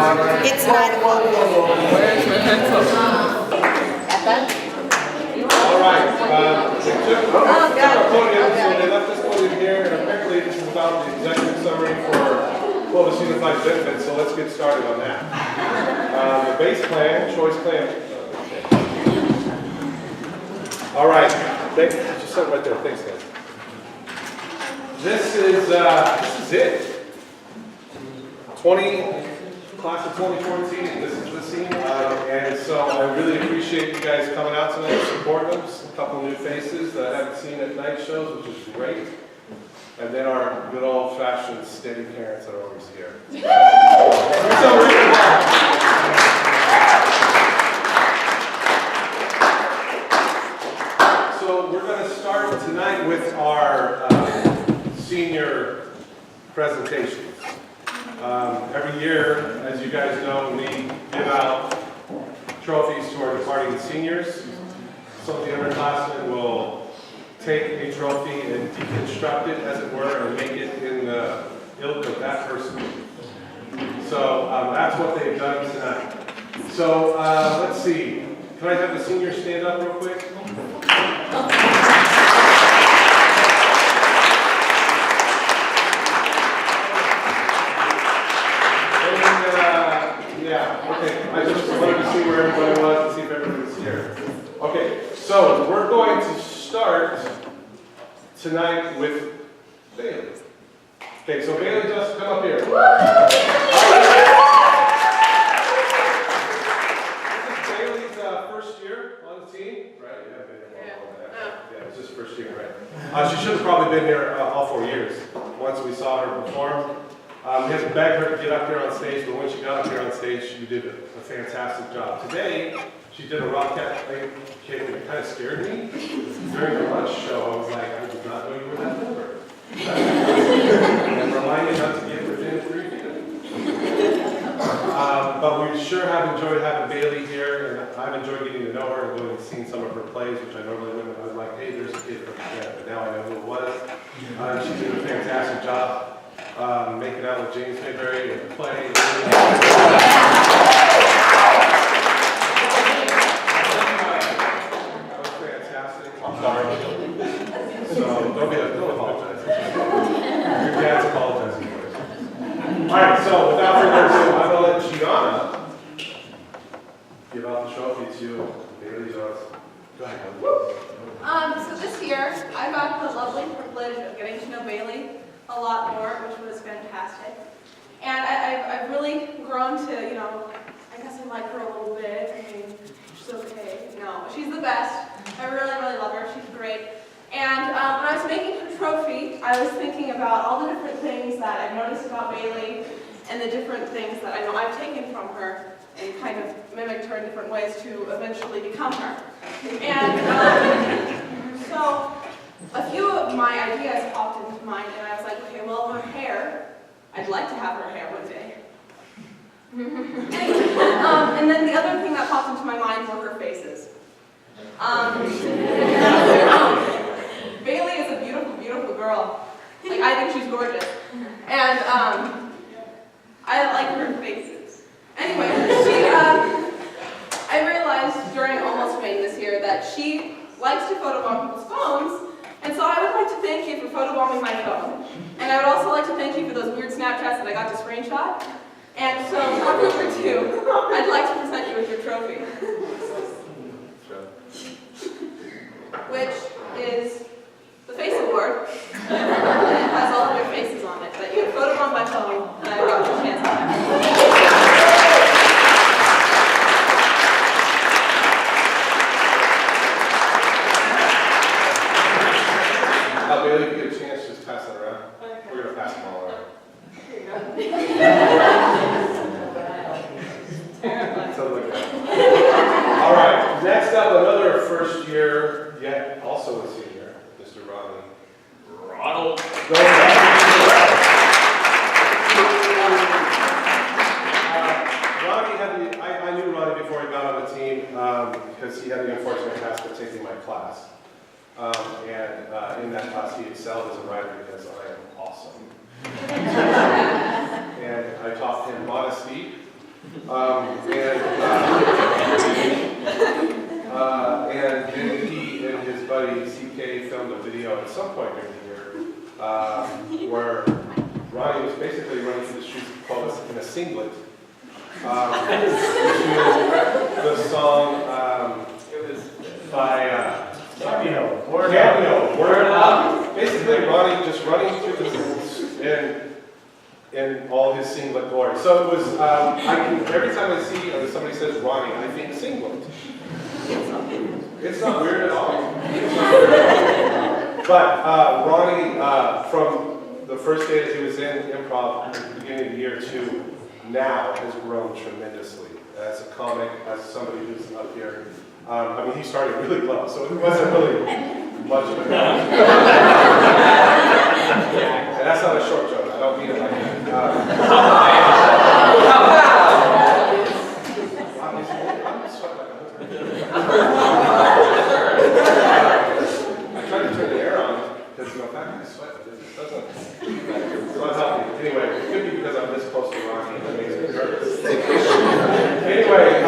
It's not open. All right. They took our podium, so they left this podium here, and apparently this is about the executive summary for Clovis Unified Benefits, so let's get started on that. The base plan, choice plan. All right. Thanks. Just sit right there. Thanks, guys. This is it. Class of 2014. This is the scene, and so I really appreciate you guys coming out tonight, supporting us. A couple new faces that I haven't seen at night shows, which is great. And then our good old-fashioned steady parents that are always here. So we're going to start tonight with our senior presentations. Every year, as you guys know, we give out trophies to our departing seniors. Some of the underclassmen will take a trophy and deconstruct it, as it were, and make it in the ilk of that person. So that's what they've done tonight. So let's see. Can I have the seniors stand up real quick? Yeah, okay. I just wanted to see where everybody was and see if everybody was here. Okay, so we're going to start tonight with Bailey. Okay, so Bailey, just come up here. This is Bailey's first year on the team, right? You haven't been here for a while. Yeah, it's just first year, right? She should have probably been here all 4 years once we saw her perform. We had to beg her to get up here on stage, but when she got up here on stage, she did a fantastic job. Today, she did a rock cat thing that kind of scared me. During the lunch show, I was like, I did not know you were that number. And reminded not to get within 3 feet of me. But we sure have enjoyed having Bailey here, and I've enjoyed getting to know her and going and seeing some of her plays, which I normally wouldn't. I was like, hey, there's a kid from Canada, but now I know who it was. She did a fantastic job. Making out with James Mayberry and playing. That was fantastic. I'm sorry. So don't apologize. Your dad's apologizing for it. All right, so without further ado, I'm going to let Gianna give out the trophy to Bailey's Arts. Go ahead. So this year, I got the lovely privilege of getting to know Bailey a lot more, which was fantastic. And I've really grown to, I guess I like her a little bit. I mean, she's okay. No, she's the best. I really, really love her. She's great. And when I was making her trophy, I was thinking about all the different things that I've noticed about Bailey and the different things that I know I've taken from her and kind of mimicked her in different ways to eventually become her. And so a few of my ideas popped into mind, and I was like, okay, well, her hair, I'd like to have her hair one day. And then the other thing that popped into my mind were her faces. Bailey is a beautiful, beautiful girl. Like, I think she's gorgeous. And I like her faces. Anyway, I realized during Almost Fame this year that she likes to photobomb people's phones. And so I would like to thank you for photobombing my phone. And I would also like to thank you for those weird Snapchats that I got to screenshot. And so, for number 2, I'd like to present you with your trophy. Which is the Face Award. It has all of your faces on it, but you photobombed my phone, and I got your chance on that. Bailey, if you get a chance, just pass that around. Okay. We're going to pass them all around. Here you go. Something like that. All right, next up, another first year, yet also a senior, Mr. Ronnie. Ronald. Ronnie had I knew Ronnie before he got on the team because he had the unfortunate task of taking my class. And in that class, he excelled as a writer because I am awesome. And I taught him modesty, And then he and his buddy CK filmed a video at some point during the year where Ronnie was basically running through the streets of Clovis in a singlet. The song, it was by Cameo, Word Up. Basically, Ronnie just running through the streets in all his singlet glory. So it was, every time I see or somebody says Ronnie, I think singlet. It's not weird at all. But Ronnie, from the first day that he was in improv at the beginning of the year to now, has grown tremendously as a comic, as somebody who's up here. I mean, he started really low, so it wasn't really much of a And that's not a short joke. I don't mean it like that. I tried to turn the air on because the fact I sweat, it doesn't. It's not healthy. Anyway, it could be because I'm this close to Ronnie. That makes me nervous. Anyway, in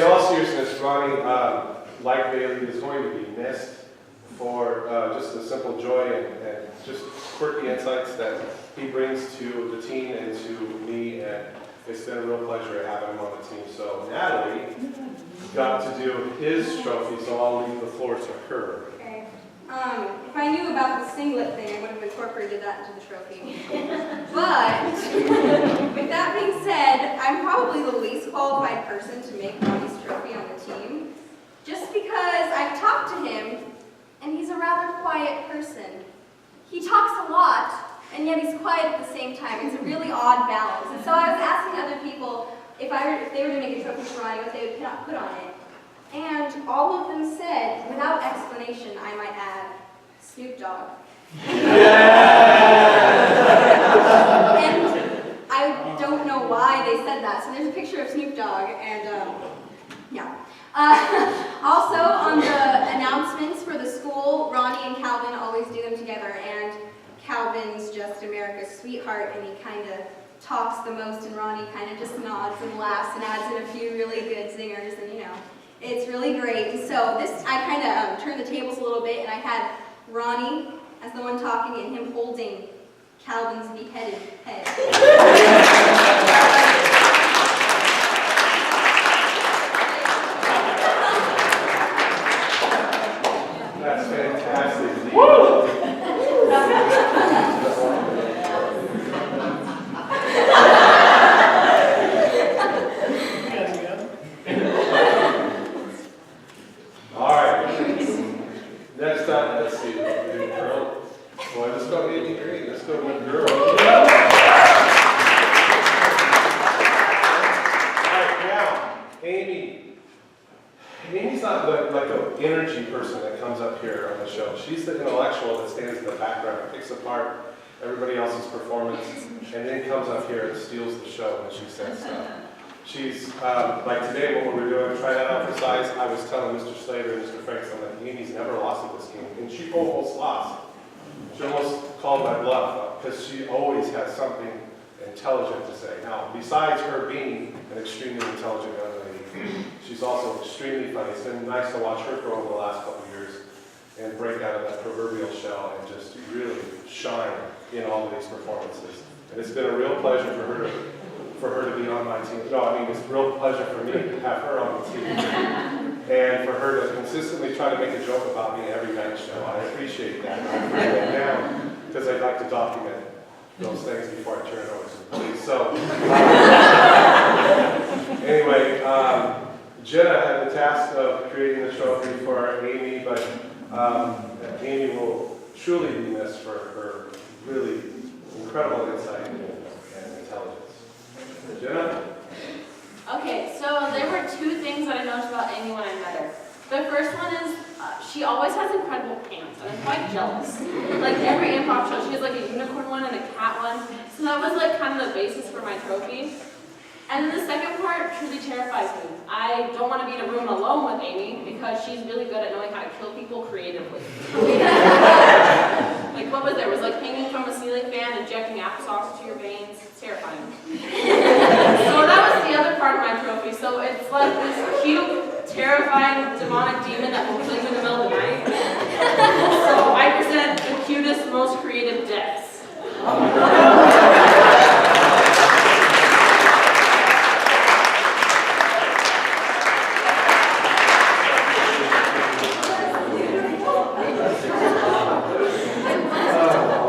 all seriousness, Ronnie, like Bailey, is going to be missed for just the simple joy and just quirky insights that he brings to the team and to me, and it's been a real pleasure having him on the team. So Natalie got to do his trophy, so I'll leave the floor to her. Okay. If I knew about the singlet thing, I would have incorporated that into the trophy. But, with that being said, I'm probably the least qualified person to make Ronnie's trophy on the team, just because I've talked to him, and he's a rather quiet person. He talks a lot, and yet he's quiet at the same time. It's a really odd balance. And so I was asking other people if they were to make a trophy for Ronnie, what they would put on it. And all of them said, without explanation, I might add, Snoop Dogg. And I don't know why they said that. So there's a picture of Snoop Dogg, and yeah. Also, on the announcements for the school, Ronnie and Calvin always do them together, and Calvin's just America's sweetheart, and he kind of talks the most, and Ronnie kind of just nods and laughs and adds in a few really good singers, and you know, it's really great. So this, I kind of turned the tables a little bit, and I had Ronnie as the one talking and him holding Calvin's beheaded head. That's fantastic. Woo! All right. Next up, let's see. Girl. Boy, let's go 83. Let's go with girl. All right, now, Amy. Amy's not like an energy person that comes up here on the show. She's the intellectual that stands in the background and picks apart everybody else's performance and then comes up here and steals the show when she says stuff. She's, like today when we were doing try that out for size, I was telling Mr. Slater and Mr. Franks that Amy's never lost at this game, and she almost lost. She almost called my bluff because she always has something intelligent to say. Now, besides her being an extremely intelligent young lady, she's also extremely funny. It's been nice to watch her grow over the last couple of years and break out of that proverbial shell and just really shine in all of these performances. And it's been a real pleasure for her to be on my team. No, I mean, it's a real pleasure for me to have her on the team. And for her to consistently try to make a joke about me every night show. I appreciate that. I write that down because I'd like to document those things before I turn it over to the police. So, anyway, Jenna had the task of creating the trophy for Amy, but Amy will truly be missed for her really incredible insight and intelligence. Jenna? Okay, so there were two things that I noticed about Amy when I met her. The first one is she always has incredible pants, and I'm quite jealous. Like every improv show, she has like a unicorn one and a cat one. So that was like kind of the basis for my trophy. And then the second part truly terrifies me. I don't want to be in a room alone with Amy because she's really good at knowing how to kill people creatively. Like what was there? It was like hanging from a ceiling fan, injecting applesauce to your veins. It's terrifying. So that was the other part of my trophy. So it's like this cute, terrifying, demonic demon that will kill you in the middle of the night. So I present the cutest, most creative deaths.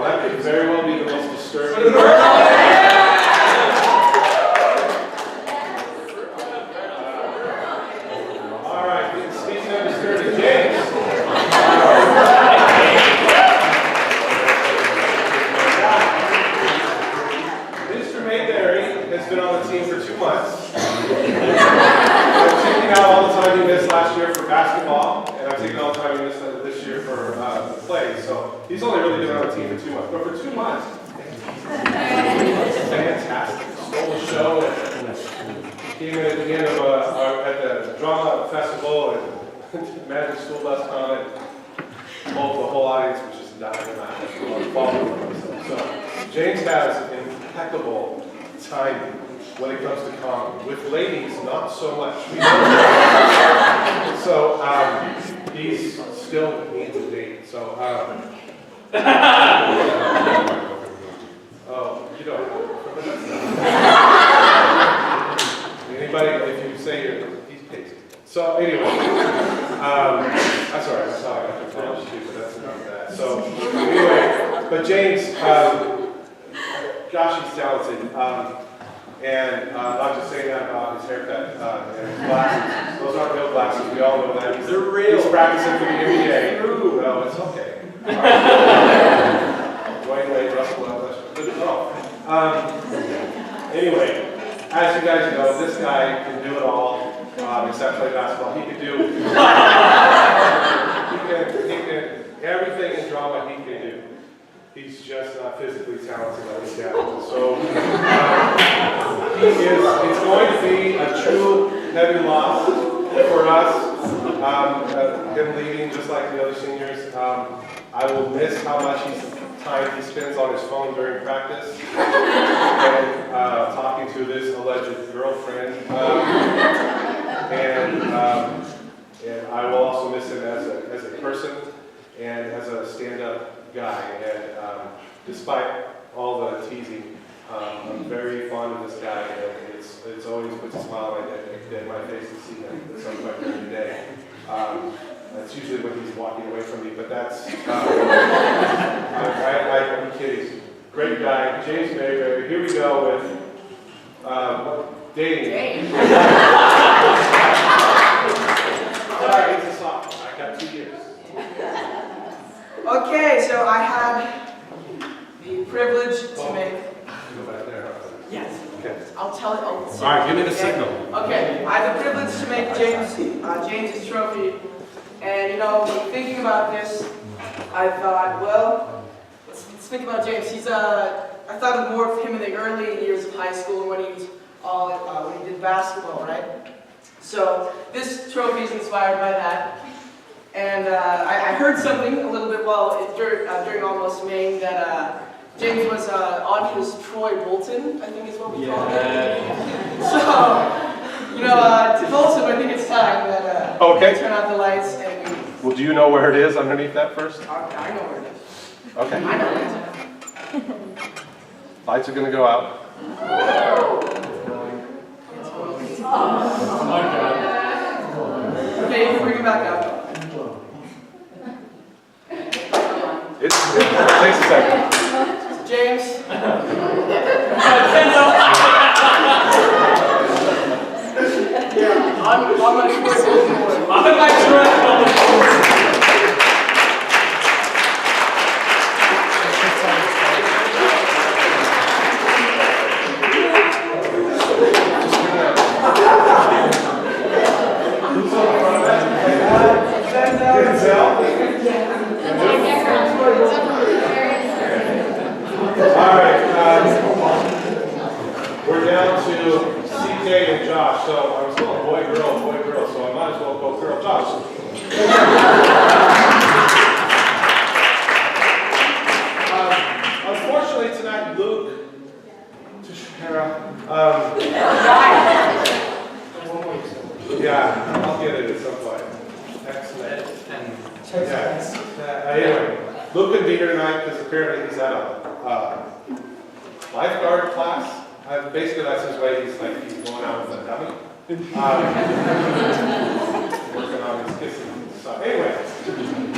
That could very well be the most disturbing. All right, speaking of disturbing, James. Mr. Mayberry has been on the team for 2 months. I've taken out all the time he missed last year for basketball, and I've taken all the time he missed this year for play. So he's only really been on the team for 2 months. But for 2 months, fantastic. Stole the show and came in at the end of at the drama festival and Magic School Bus comment. The whole audience was just dying laughing. So James has impeccable timing when it comes to comedy. With ladies, not so much. So he's still needs a date. So oh, you don't. Anybody, if you say he's pasty. So anyway, I'm sorry, I saw I got the college too, but that's enough of that. So anyway, but James, gosh, he's talented. And not just saying that about his haircut and his glasses. Those aren't real glasses, we all know that. They're real. He's practicing for the NBA. Ooh, no, it's okay. Dwayne Wade, Russell, good to know. Anyway, as you guys know, this guy can do it all, except play basketball. He can do everything in drama he can do. He's just not physically talented like his dad. So it's going to be a true heavy loss for us. Him leaving just like the other seniors. I will miss how much time he spends on his phone during practice and talking to this alleged girlfriend. And I will also miss him as a person and as a stand-up guy. And despite all the teasing, I'm very fond of this guy, and it's always puts a smile on my face to see him at some point during the day. That's usually when he's walking away from me, but that's, I'm kidding. Great guy, James Mayberry. Here we go with dating. Sorry, it's a sophomore. I got 2 years. Okay, so I had the privilege to make. Go back there. Yes. Okay. I'll tell it. All right, give me the signal. Okay, I had the privilege to make James's trophy, and thinking about this, I thought, well, let's think about James. I thought of more of him in the early years of high school when he was when he did basketball, right? So this trophy is inspired by that. And I heard something a little bit during Almost Maine that James was on his Troy Bolton, I think is what we call it. So, to Bolton, I think it's time that we turn out the lights and we... Well, do you know where it is underneath that first? I know where it is. Okay. I know where it is. Lights are going to go out. Okay, you can bring it back up. It takes a second. James. I'm my Troy Bolton boy. I'm my Troy Bolton boy. We're down to CJ and Josh. So I was going boy, girl, so I might as well go girl, Josh. Unfortunately tonight, Luke, Tashara, Anyway, Luke couldn't be here tonight because apparently he's at a lifeguard class. Basically, that's his way. He's going out with a dummy. Working on his kissing stuff. Anyway,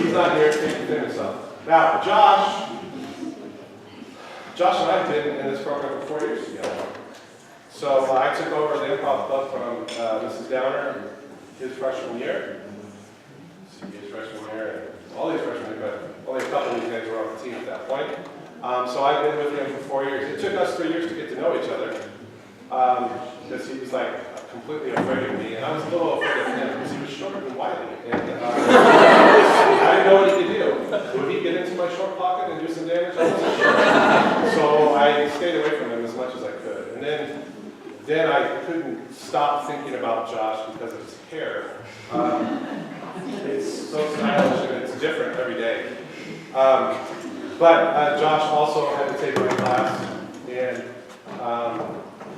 he's not here to defend himself. Now, Josh and I have been in this program for 4 years together. So I took over the improv club from Mrs. Downer his freshman year. His freshman year, all these freshmen, but only a couple of these guys were on the team at that point. So I've been with him for 4 years. It took us 3 years to get to know each other because he was completely afraid of me, and I was a little afraid of him because he was short and wily. And I didn't know what he could do. Would he get into my short pocket and do some damage? I wasn't sure. So I stayed away from him as much as I could. And then I couldn't stop thinking about Josh because of his hair. It's so stylish and it's different every day. But Josh also had to take my class, and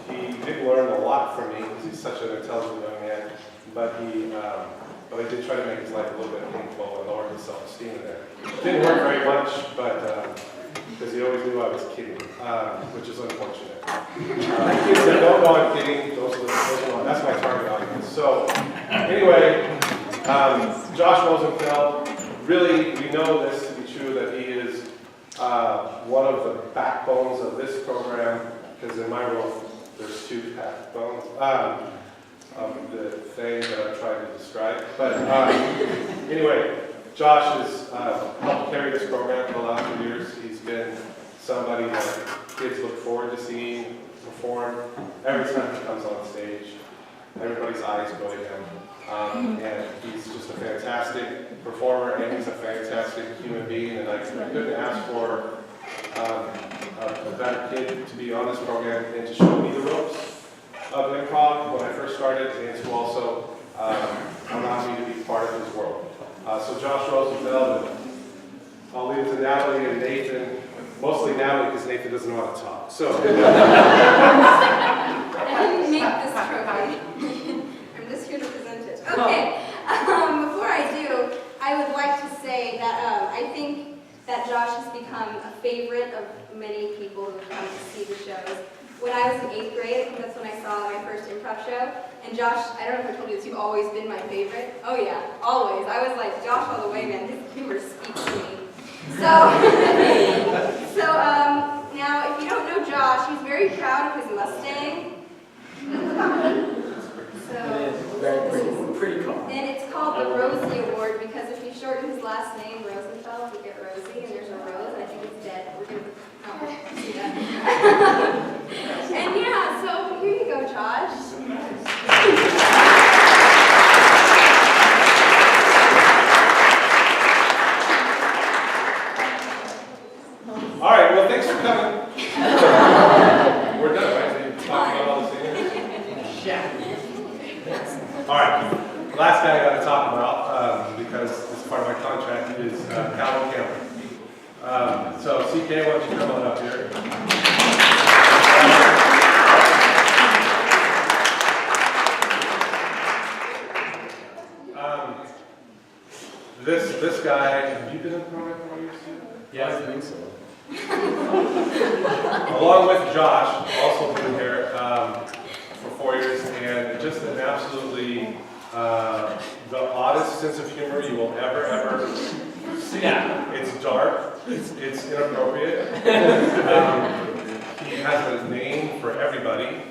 he did learn a lot from me because he's such an intelligent young man. But I did try to make his life a little bit painful and lower his self-esteem in there. Didn't work very much, but because he always knew I was kidding, which is unfortunate. Kids that don't know I'm kidding, that's my target audience. So anyway, Josh Rosenfeld, really, we know this to be true, that he is one of the backbones of this program, because in my world, there's two backbones of the thing that I'm trying to describe. But anyway, Josh has helped carry this program for the last 2 years. He's been somebody that kids look forward to seeing perform every time he comes on stage. Everybody's eyes go to him. And he's just a fantastic performer, and he's a fantastic human being, and I couldn't ask for a better kid to be on this program and to show me the ropes of improv when I first started, and to also allow me to be part of his world. So Josh Rosenfeld, and I'll leave it to Natalie and Nathan, mostly Natalie because Nathan doesn't know how to talk. So. I didn't make this trophy. I'm just here to present it. Okay, before I do, I would like to say that I think that Josh has become a favorite of many people who come to see the shows. When I was in 8th grade, I think that's when I saw my first improv show. And Josh, I don't know if I told you this, you've always been my favorite. Oh yeah, always. I was like, Josh all the way, man. His humor speaks to me. So now, if you don't know Josh, he's very proud of his Mustang. So, Pretty cool. and it's called the Rosie Award because if you shorten his last name, Rosenfeld, you get Rosie, and there's a rose, and I think it's dead. We're going to see that. And yeah, so here you go, Josh. All right, well, thanks for coming. We're done, right? So you're talking about all the singing? Yeah. All right, the last guy I got to talk about, because it's part of my contract, is Calvin Campbell. So, CK, why don't you come on up here? This guy, have you been in the program for 4 years too? Yeah, I think so. Along with Josh, also been here for 4 years, and just an absolutely the oddest sense of humor you will ever see. Yeah. It's dark, it's inappropriate. He has a name for everybody.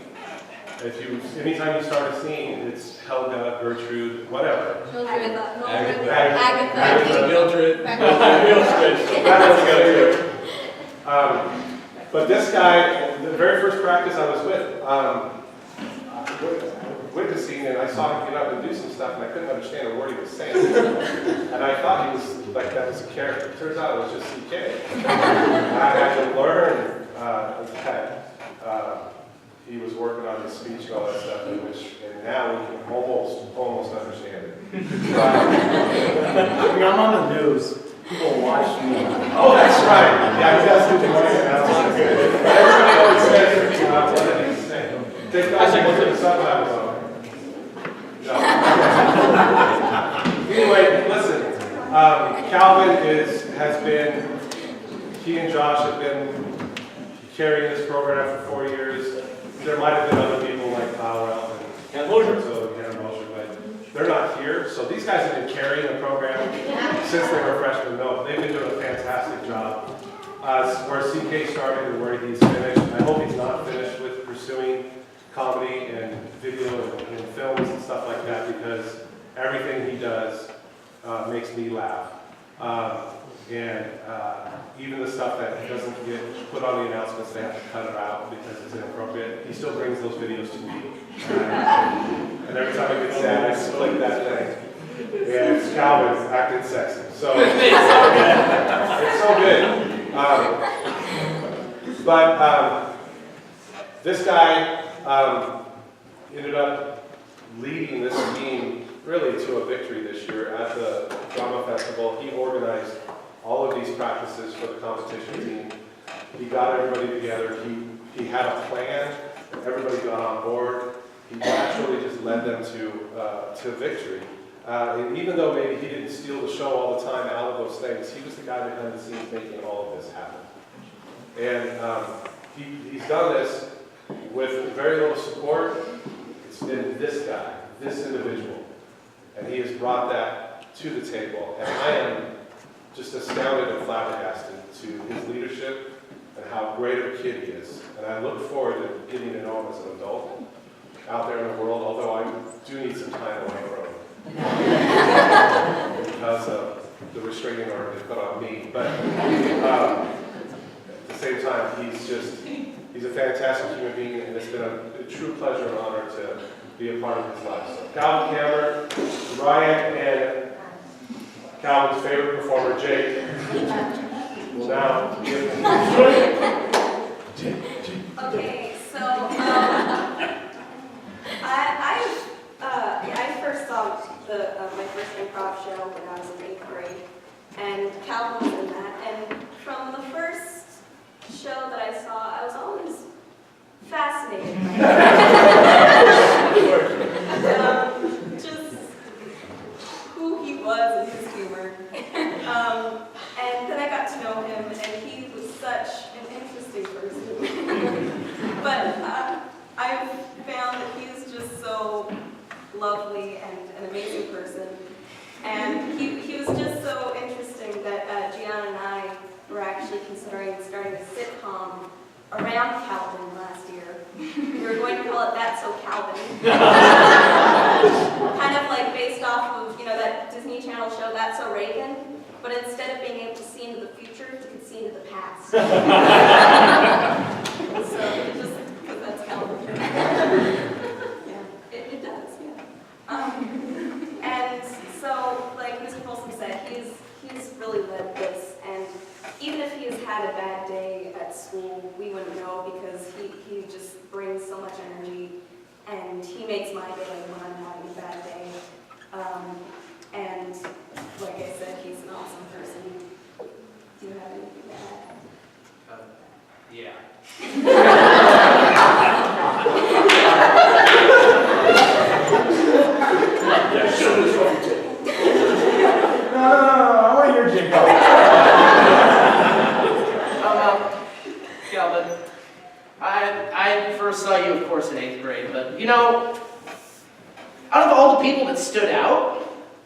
Anytime you start a scene, it's Helga, Gertrude, whatever. Agatha. Mildred. But this guy, the very first practice I was with, witnessing, and I saw him get up and do some stuff, and I couldn't understand a word he was saying. And I thought he was like that was a character. It turns out it was just CK. I had to learn that he was working on his speech and all that stuff, and now we can almost understand it. I'm on the news. People watch me. Oh, that's right. Yeah, he does do things like that. That's good. Everybody always says what did he say? Take the subtitles on. No. Anyway, listen. Josh had been carrying this program for 4 years. There might have been other people like Powell and Mosher, but they're not here. So these guys have been carrying the program since they were freshmen. No, they've been doing a fantastic job. Where CK started and where he's finished. I hope he's not finished with pursuing comedy and video and films and stuff like that, because everything he does makes me laugh. Even the stuff that doesn't get put on the announcements, they have to cut it out because it's inappropriate. He still brings those videos to me. And every time I get sad, I just click that thing. And it's Calvin acting sexy. So it's so good. This guy ended up leading this team really to a victory this year at the drama festival. He organized all of these practices for the competition team. He got everybody together. He had a plan, and everybody got on board. He naturally just led them to victory. And even though maybe he didn't steal the show all the time out of those things, he was the guy behind the scenes making all of this happen. And he's done this with very little support. It's been this guy, this individual, and he has brought that to the table. And I am just astounded and flabbergasted to his leadership and how great of a kid he is. And I look forward to getting to know him as an adult out there in the world, although I do need some time away from him because of the restraining order they put on me. But at the same time, he's a fantastic human being, and it's been a true pleasure and honor to be a part of his life. So Calvin Cameron, Ryan, and Calvin's favorite performer, Jake, will now give Okay, so I first saw my first improv show when I was in 8th grade, and Calvin was in that. And from the first show that I saw, I was always fascinated by just who he was and his humor. And then I got to know him, and he was such an interesting person. But I've found that he is just so lovely and an amazing person. And he was just so interesting that Gianna and I were actually considering starting a sitcom around Calvin last year. We were going to call it That's So Calvin. Kind of like based off of, that Disney Channel show That's So Reagan, but instead of being able to see into the future, you could see into the past. So just because that's Calvin. Yeah, it does, yeah. And so, like Mr. Folsom said, he's really led this, and even if he has had a bad day at school, we wouldn't know because he just brings so much energy, and he makes my day when I'm having a bad day. And like I said, he's an awesome person. Do you have anything to add? Yeah. No, I want to hear Jake go. Calvin, I first saw you, of course, in 8th grade, but out of all the people that stood out,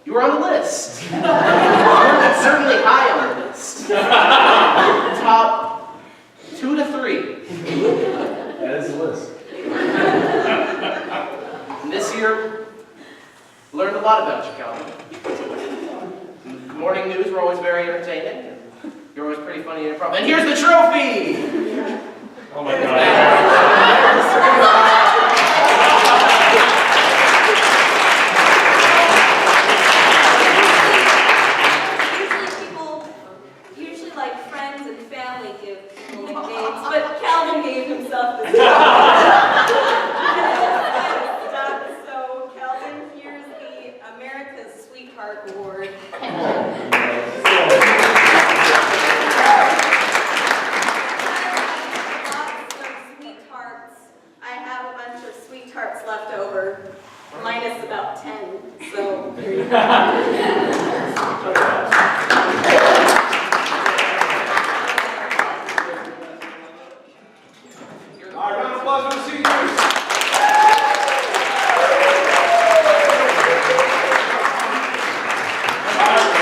you were on the list. Certainly high on the list. Top 2 to 3. That is the list. And this year, learned a lot about you, Calvin. Morning news were always very entertaining. You're always pretty funny and improv. And here's the trophy! Oh my God. Usually like friends and family give people nicknames, but Calvin gave himself this. So Calvin, here's the America's Sweetheart Award. Sweethearts left over, minus about 10, so here you go.